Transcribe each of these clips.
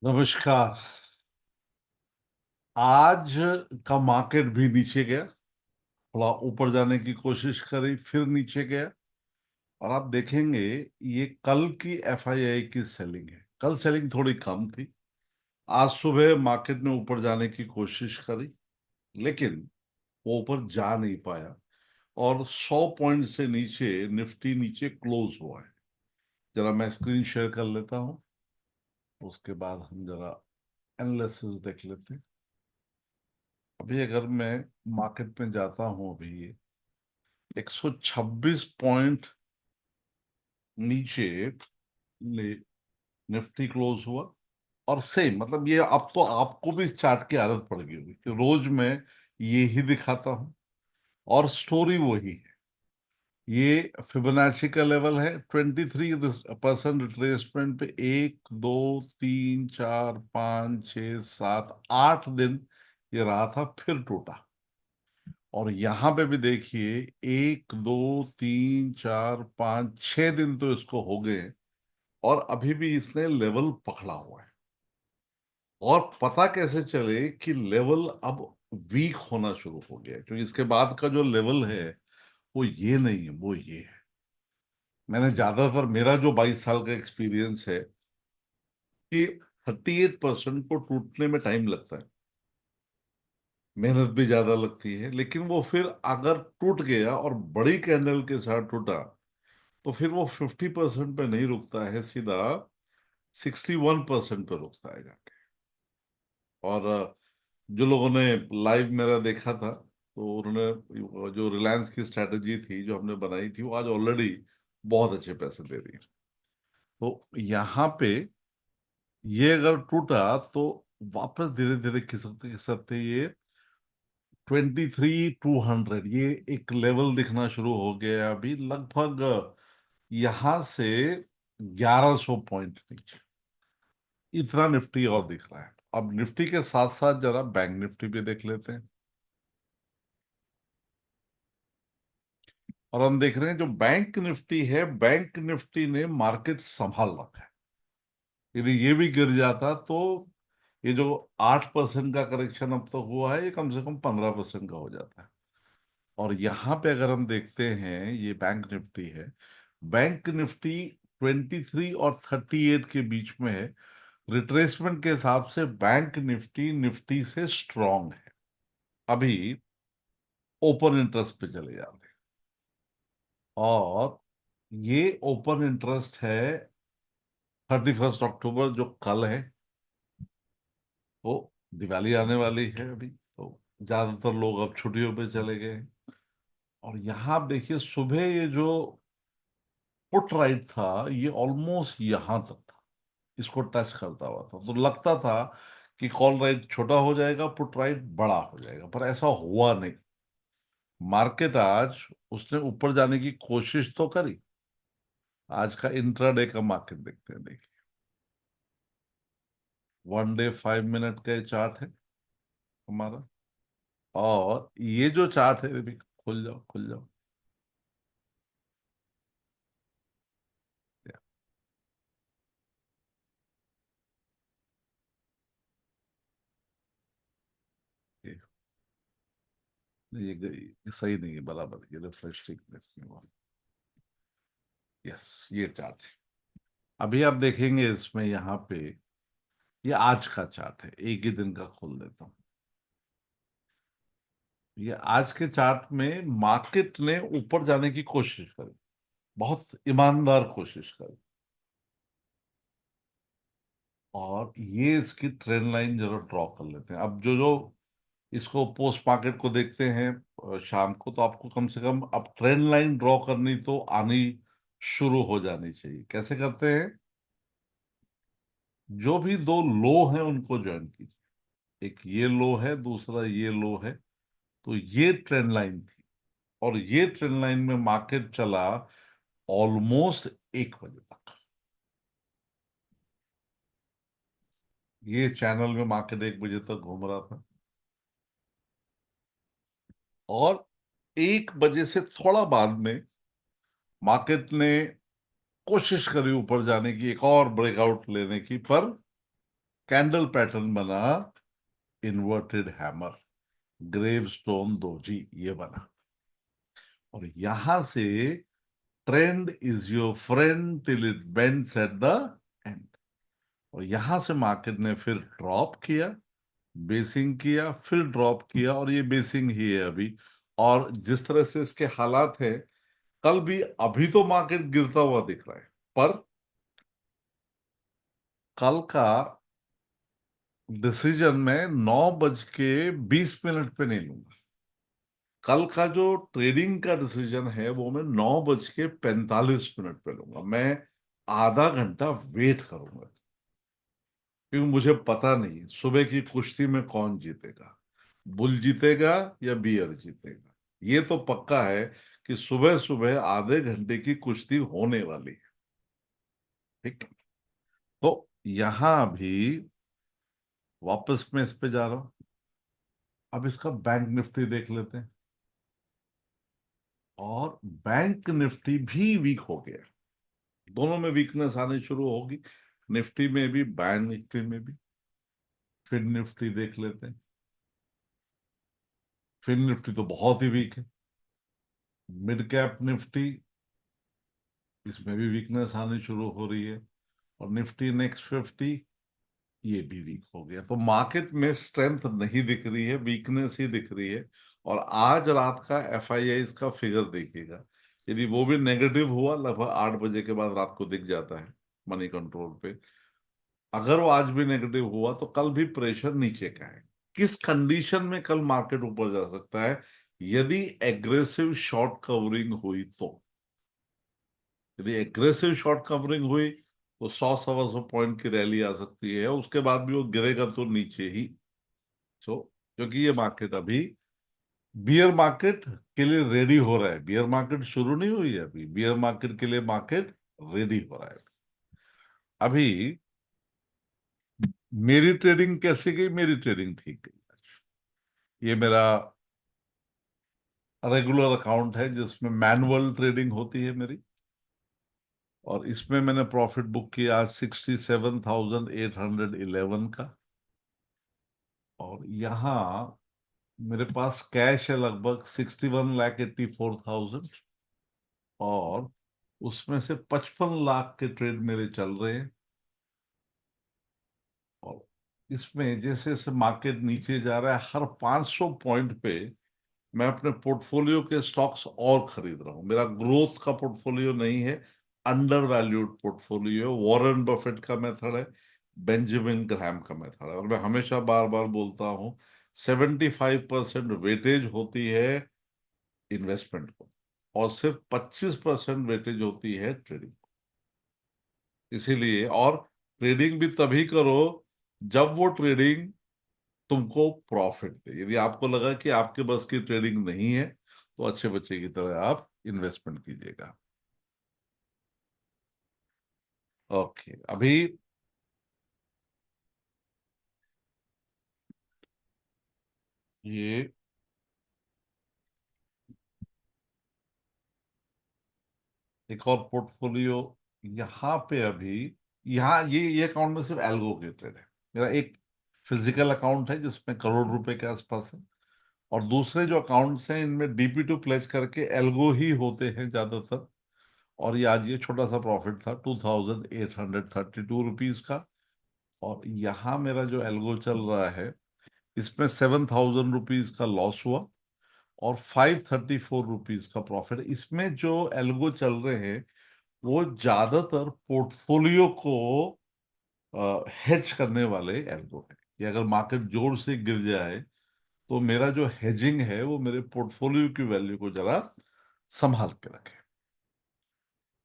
नमस्कार। आज का मार्केट भी नीचे गया, थोड़ा ऊपर जाने की कोशिश करी, फिर नीचे गया। और आप देखेंगे ये कल की एफआईआई की सेलिंग है। कल सेलिंग थोड़ी कम थी। आज सुबह मार्केट ने ऊपर जाने की कोशिश करी, लेकिन वो ऊपर जा नहीं पाया और 100 पॉइंट से नीचे निफ्टी नीचे क्लोज हुआ है। जरा मैं स्क्रीन शेयर कर लेता हूँ, उसके बाद हम जरा एनालिसिस देख लेते हैं। अभी अगर मैं मार्केट में जाता हूँ, अभी 126 पॉइंट नीचे ले निफ्टी क्लोज हुआ। और सेम मतलब ये, अब तो आपको भी इस चार्ट की आदत पड़ गई होगी कि रोज मैं ये ही दिखाता हूं और स्टोरी वही है। ये फिबोनाची का लेवल है 23% रिट्रेसमेंट पे। 1 2 3 4 5 6 7 8 दिन ये रहा था, फिर टूटा। और यहां पे भी देखिए, 1 2 3 4 5 6 दिन तो इसको हो गए और अभी भी इसने लेवल पकड़ा हुआ है। और पता कैसे चले कि लेवल अब वीक होना शुरू हो गया है, क्योंकि इसके बाद का जो लेवल है वो ये नहीं है, वो ये है। मैंने ज्यादातर, मेरा जो 22 साल का एक्सपीरियंस है कि 38% को टूटने में टाइम लगता है, मेहनत भी ज्यादा लगती है, लेकिन वो फिर अगर टूट गया और बड़ी कैंडल के साथ टूटा तो फिर वो 50% पे नहीं रुकता है, सीधा 61% पे रुकता है जाके। और जो लोगों ने लाइव मेरा देखा था, तो उन्होंने जो रिलायंस की स्ट्रेटजी थी जो हमने बनाई थी, वो आज ऑलरेडी बहुत अच्छे पैसे दे रही है। तो यहाँ पे ये अगर टूटा तो वापस धीरे धीरे खिसकते खिसकते ये 23,200, ये एक लेवल दिखना शुरू हो गया है। अभी लगभग यहां से 1100 पॉइंट नीचे इतना निफ्टी और दिख रहा है। अब निफ्टी के साथ साथ जरा बैंक निफ्टी भी देख लेते हैं। और हम देख रहे हैं जो बैंक निफ्टी है, बैंक निफ्टी ने मार्केट संभाल रखा है। यदि ये भी गिर जाता तो ये जो 8% का करेक्शन अब तक हुआ है, ये कम से कम 15% का हो जाता है। और यहां पे अगर हम देखते हैं, ये बैंक निफ्टी है। बैंक निफ्टी 23 और 38 के बीच में है। रिट्रेसमेंट के हिसाब से बैंक निफ्टी निफ्टी से स्ट्रांग है। अभी ओपन इंटरेस्ट पे चले जाते हैं। और ये ओपन इंटरेस्ट है 31 अक्टूबर, जो कल है। तो दिवाली आने वाली है अभी, तो ज्यादातर लोग अब छुट्टियों पे चले गए। और यहाँ आप देखिए, सुबह ये जो पुट राइट था, ये ऑलमोस्ट यहां तक था, इसको टच करता हुआ था। तो लगता था कि कॉल राइट छोटा हो जाएगा, पुट राइट बड़ा हो जाएगा, पर ऐसा हुआ नहीं। मार्केट आज, उसने ऊपर जाने की कोशिश तो करी। आज का इंट्राडे का मार्केट देखते हैं, देखिए। 1 डे 5 मिनट का ये चार्ट है हमारा। और ये जो चार्ट है, अभी खुल जाओ खुल जाओ। ये ये सही नहीं है, बराबर ये रिफ्रेश थिकनेस नहीं हुआ। यस, ये चार्ट है। अभी आप देखेंगे इसमें, यहाँ पे ये आज का चार्ट है, एक ही दिन का खोल देता हूँ। ये आज के चार्ट में मार्केट ने ऊपर जाने की कोशिश करी, बहुत ईमानदार कोशिश करी। और ये इसकी ट्रेंड लाइन जरा ड्रॉ कर लेते हैं। अब जो जो इसको पोस्ट मार्केट को देखते हैं शाम को, तो आपको कम से कम अब ट्रेंड लाइन ड्रॉ करनी तो आनी शुरू हो जानी चाहिए। कैसे करते हैं? जो भी दो लो हैं उनको ज्वाइन कीजिए। एक ये लो है, दूसरा ये लो है। तो ये ट्रेंड लाइन थी, और ये ट्रेंड लाइन में मार्केट चला ऑलमोस्ट 1 बजे तक। ये चैनल में मार्केट 1 बजे तक घूम रहा था। और 1 बजे से थोड़ा बाद में मार्केट ने कोशिश करी ऊपर जाने की, एक और ब्रेकआउट लेने की, पर कैंडल पैटर्न बना, इन्वर्टेड हैमर, ग्रेवस्टोन दोजी, ये बना। और यहां से trend is your friend till it bends at the end. और यहां से मार्केट ने फिर ड्रॉप किया, बेसिंग किया, फिर ड्रॉप किया, और ये बेसिंग ही है अभी। और जिस तरह से इसके हालात है, कल भी, अभी तो मार्केट गिरता हुआ दिख रहा है, पर कल का डिसीजन में 9:20 पे नहीं लूंगा। कल का जो ट्रेडिंग का डिसीजन है वो मैं 9:45 पे लूंगा। मैं आधा घंटा वेट करूंगा, क्योंकि मुझे पता नहीं सुबह की कुश्ती में कौन जीतेगा, बुल जीतेगा या बियर जीतेगा। ये तो पक्का है कि सुबह सुबह आधे घंटे की कुश्ती होने वाली है। ठीक है? तो यहां भी वापस मैं इस पे जा रहा हूं। अब इसका बैंक निफ्टी देख लेते हैं। और बैंक निफ्टी भी वीक हो गया, दोनों में वीकनेस आनी शुरू होगी, निफ्टी में भी, बैंक निफ्टी में भी। फिर निफ्टी देख लेते हैं। फिर निफ्टी तो बहुत ही वीक है। मिड कैप निफ्टी, इसमें भी वीकनेस आनी शुरू हो रही है। और निफ्टी नेक्स्ट 50, ये भी वीक हो गया। तो मार्केट में स्ट्रेंथ नहीं दिख रही है, वीकनेस ही दिख रही है। और आज रात का एफआईआई का फिगर देखिएगा, यदि वो भी नेगेटिव हुआ, लगभग 8 बजे के बाद रात को दिख जाता है मनी कंट्रोल पे, अगर वो आज भी नेगेटिव हुआ तो कल भी प्रेशर नीचे का है। किस कंडीशन में कल मार्केट ऊपर जा सकता है? यदि एग्रेसिव शॉर्ट कवरिंग हुई तो। यदि एग्रेसिव शॉर्ट कवरिंग हुई तो 100 सवा 100 पॉइंट की रैली आ सकती है, उसके बाद भी वो गिरेगा तो नीचे ही। सो क्योंकि ये मार्केट अभी बियर मार्केट के लिए रेडी हो रहा है। बियर मार्केट शुरू नहीं हुई है अभी, बियर मार्केट के लिए मार्केट रेडी हो रहा है अभी। मेरी ट्रेडिंग कैसी गई? मेरी ट्रेडिंग ठीक गई। ये मेरा रेगुलर अकाउंट है जिसमें मैनुअल ट्रेडिंग होती है मेरी। और इसमें मैंने प्रॉफिट बुक किया आज 67,811 का। और यहाँ मेरे पास कैश है लगभग 61,84,000। और उसमें से 55 लाख के ट्रेड मेरे चल रहे हैं। और इसमें जैसे जैसे मार्केट नीचे जा रहा है, हर 500 पॉइंट पे मैं अपने पोर्टफोलियो के स्टॉक्स और खरीद रहा हूं। मेरा ग्रोथ का पोर्टफोलियो नहीं है, under valued portfolio. Warren Buffett का मेथड है, बेंजामिन ग्रैम का मेथड है। और मैं हमेशा बार बार बोलता हूं, 75% वेटेज होती है इन्वेस्टमेंट को, और सिर्फ 25% वेटेज होती है ट्रेडिंग को। इसीलिए, और ट्रेडिंग भी तभी करो जब वो ट्रेडिंग तुमको प्रॉफिट दे। यदि आपको लगा कि आपके बस की ट्रेडिंग नहीं है, तो अच्छे बच्चे की तरह आप इन्वेस्टमेंट कीजिएगा। ओके, अभी ये एक और पोर्टफोलियो यहाँ पे अभी, यहाँ ये अकाउंट में सिर्फ एल्गो के ट्रेड है। मेरा एक फिजिकल अकाउंट है जिसमें करोड़ रुपए के आसपास है। और दूसरे जो अकाउंट्स हैं इनमें डीपी टू प्लेज करके एल्गो ही होते हैं ज्यादातर। और ये आज ये छोटा सा प्रॉफिट था 2,832 रुपीज का। और यहाँ मेरा जो एल्गो चल रहा है, इसमें 7,000 रुपीज का लॉस हुआ, और 534 रुपीज का प्रॉफिट। इसमें जो एल्गो चल रहे हैं वो ज्यादातर पोर्टफोलियो को हेज करने वाले एल्गो है, कि अगर मार्केट जोर से गिर जाए तो मेरा जो हेजिंग है वो मेरे पोर्टफोलियो की वैल्यू को जरा संभाल के रखे।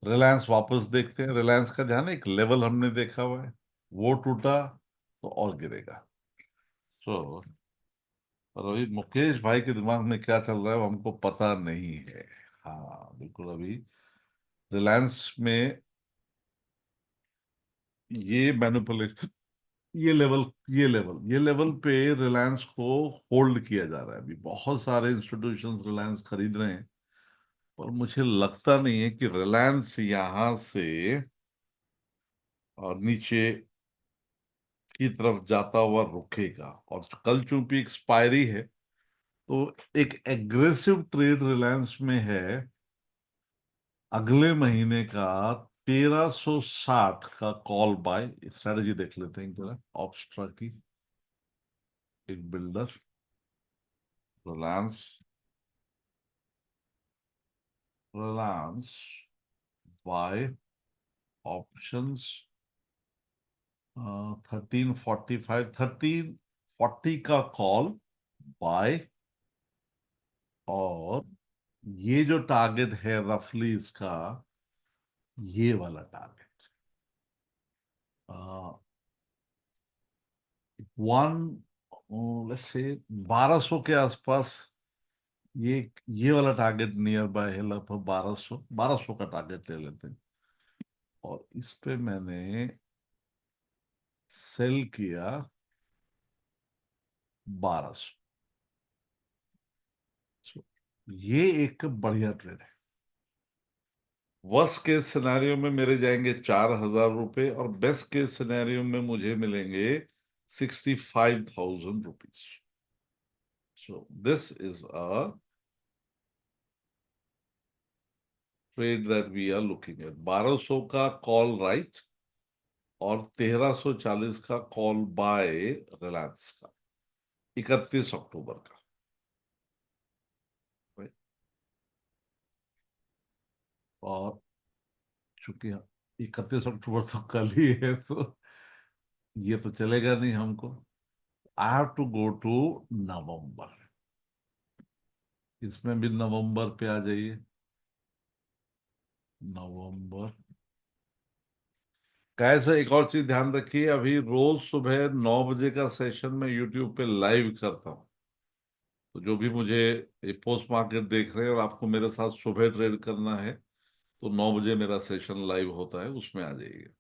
रिलायंस वापस देखते हैं। रिलायंस का ध्यान है, एक लेवल हमने देखा हुआ है, वो टूटा तो और गिरेगा। तो और अभी मुकेश भाई के दिमाग में क्या चल रहा है वो हमको पता नहीं है। हाँ बिल्कुल, अभी रिलायंस में ये मैनिपुलेशन, ये लेवल पे रिलायंस को होल्ड किया जा रहा है। अभी बहुत सारे इंस्टीट्यूशंस रिलायंस खरीद रहे हैं, पर मुझे लगता नहीं है कि रिलायंस यहां से और नीचे की तरफ जाता हुआ रुकेगा। और कल चूंकि एक्सपायरी है, तो एक एग्रेसिव ट्रेड रिलायंस में है अगले महीने का 1360 का कॉल बाय। स्ट्रेटजी देख लेते हैं जरा, ऑप्स्ट्रा की। एक builder, Reliance, Reliance buy options 1345, 1340 का कॉल बाय। और ये जो टारगेट है रफली इसका, ये वाला टारगेट वन, लेट्स से 1200 के आसपास। ये ये वाला टारगेट नियर बाय है, लगभग 1200 का टारगेट ले लेते हैं। और इस पे मैंने सेल किया 1200। ये एक बढ़िया ट्रेड है। वर्स्ट केस सिनेरियो में मेरे जाएंगे 4000 रुपए, और बेस्ट केस सिनेरियो में मुझे मिलेंगे 65,000 rupees. So this is a trade that we are looking at. 1200 का कॉल राइट, और 1340 का कॉल बाय रिलायंस का, 31 अक्टूबर का। right? और चूंकि 31 अक्टूबर तो कल ही है, तो ये तो चलेगा नहीं हमको। I have to go to November. इसमें भी नवंबर पे आ जाइए। नवंबर कैसे, एक और चीज ध्यान रखिए, अभी रोज सुबह 9 बजे का सेशन मैं यूट्यूब पे लाइव करता हूँ। तो जो भी मुझे पोस्ट मार्केट देख रहे हैं और आपको मेरे साथ सुबह ट्रेड करना है, तो 9 बजे मेरा सेशन लाइव होता है, उसमें आ जाइए।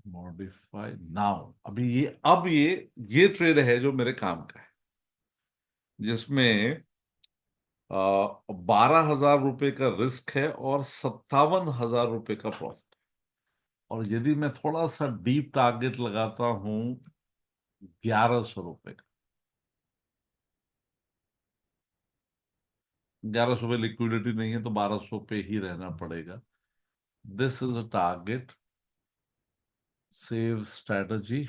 Modify now. अभी ये ट्रेड है जो मेरे काम का है, जिसमें 12,000 रुपए का रिस्क है और 57,000 रुपए का प्रॉफिट। और यदि मैं थोड़ा सा डीप टारगेट लगाता हूं 1100 रुपए का, 1100 में लिक्विडिटी नहीं है तो 1200 पे ही रहना पड़ेगा। This is a target save strategy.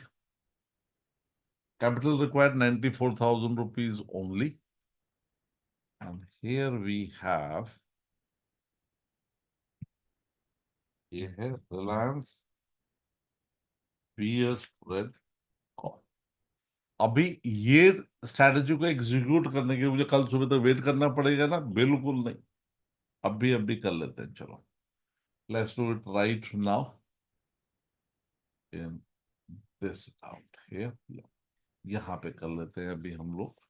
Capital required 94,000 rupees only. And here we have, ये है रिलायंस बीएस रेड कॉल। अभी ये स्ट्रैटेजी को एग्जीक्यूट करने के लिए मुझे कल सुबह तक वेट करना पड़ेगा ना? बिल्कुल नहीं, अभी कर लेते हैं, चलो। Let's do it right now in this out here. यहाँ पे कर लेते हैं अभी हम लोग।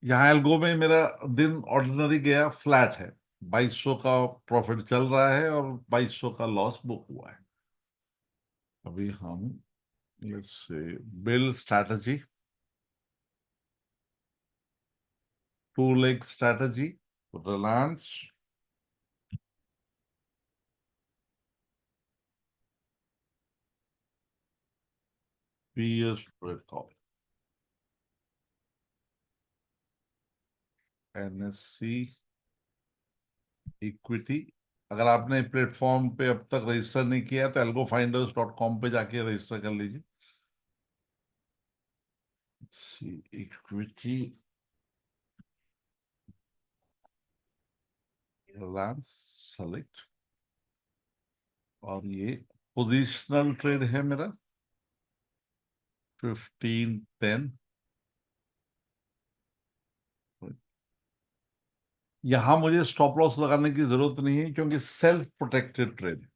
यहाँ एल्गो में मेरा दिन ऑर्डिनरी गया, फ्लैट है। 2200 का प्रॉफिट चल रहा है और 2200 का लॉस बुक हुआ है। अभी हम let's say bull strategy, two leg strategy, Reliance PS call, NSC equity. अगर आपने प्लेटफॉर्म पे अब तक रजिस्टर नहीं किया तो algofinders.com पे जाके रजिस्टर कर लीजिए। इक्विटी, रिलायंस सेलेक्ट, और ये पोजिशनल ट्रेड है मेरा 1510। यहां मुझे स्टॉप लॉस लगाने की जरूरत नहीं है क्योंकि सेल्फ प्रोटेक्टेड ट्रेड।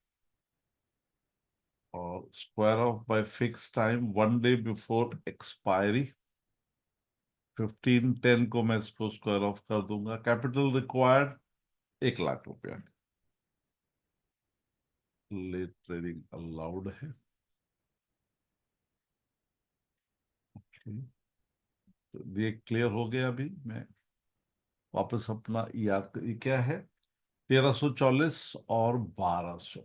और square of by fix time 1 day before expiry, 1510 को मैं इसको स्क्वायर ऑफ कर दूंगा। कैपिटल रिक्वायर्ड 1 लाख रुपया। लेट ट्रेडिंग अलाउड है। Okay. तो ये क्लियर हो गया। अभी मैं वापस अपना याद, ये क्या है, 1340 और 1200।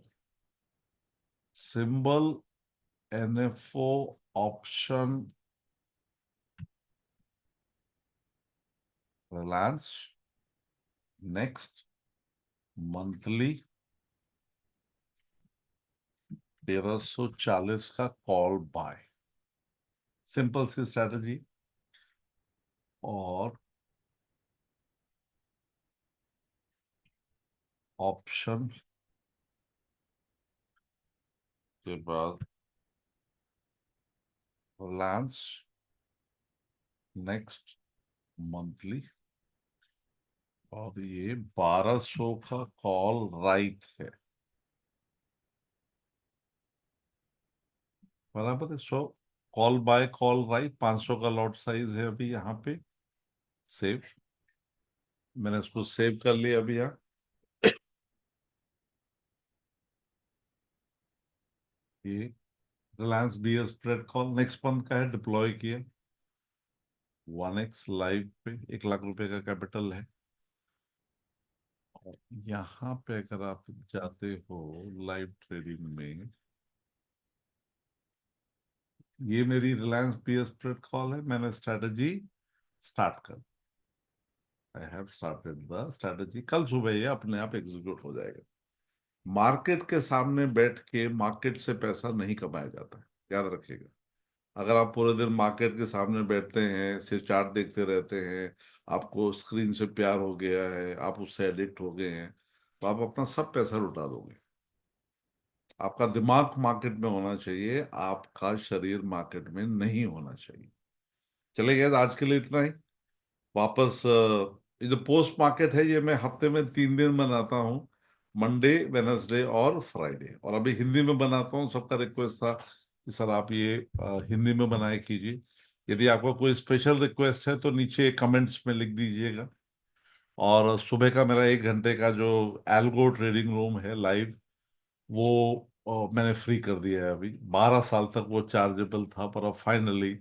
Symbol NFO, option Reliance, next monthly 1340 का कॉल बाय। सिंपल सी स्ट्रेटजी। और ऑप्शन के बाद रिलायंस, नेक्स्ट मंथली, और ये 1200 का कॉल राइट है। बराबर है। सो कॉल बाय कॉल राइट, 500 का लॉट साइज है अभी यहाँ पे। सेव, मैंने इसको सेव कर लिया अभी यहाँ। ये Reliance BS spread call next month का है, डिप्लॉय किया 1x लाइव पे, 1 लाख रुपए का कैपिटल है। और यहाँ पे अगर आप जाते हो लाइव ट्रेडिंग में, ये मेरी रिलायंस BS स्प्रेड कॉल है। मैंने स्ट्रेटजी स्टार्ट कर, I have started the strategy. कल सुबह ये अपने आप एग्जीक्यूट हो जाएगा। मार्केट के सामने बैठ के मार्केट से पैसा नहीं कमाया जाता है, याद रखिएगा। अगर आप पूरे दिन मार्केट के सामने बैठते हैं, सिर्फ चार्ट देखते रहते हैं, आपको स्क्रीन से प्यार हो गया है, आप उससे एडिक्ट हो गए हैं, तो आप अपना सब पैसा लुटा दोगे। आपका दिमाग मार्केट में होना चाहिए, आपका शरीर मार्केट में नहीं होना चाहिए। चले गए, आज के लिए इतना ही। वापस ये जो पोस्ट मार्केट है, ये मैं हफ्ते में 3 दिन बनाता हूँ, मंडे, वेनसडे और फ्राइडे। और अभी हिंदी में बनाता हूँ। सबका रिक्वेस्ट था कि सर आप ये हिंदी में बनाए कीजिए। यदि आपका कोई स्पेशल रिक्वेस्ट है तो नीचे कमेंट्स में लिख दीजिएगा। और सुबह का मेरा 1 घंटे का जो एल्गो ट्रेडिंग रूम है लाइव, वो मैंने फ्री कर दिया है। अभी 12 साल तक वो चार्जेबल था, पर अब फाइनली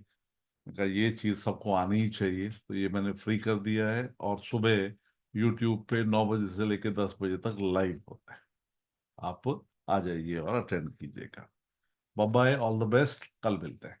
का ये चीज सबको आनी ही चाहिए, तो ये मैंने फ्री कर दिया है। और सुबह यूट्यूब पे 9 बजे से लेकर 10 बजे तक लाइव होता है। आप आ जाइए और अटेंड कीजिएगा। Bye bye, all the best, कल मिलते हैं।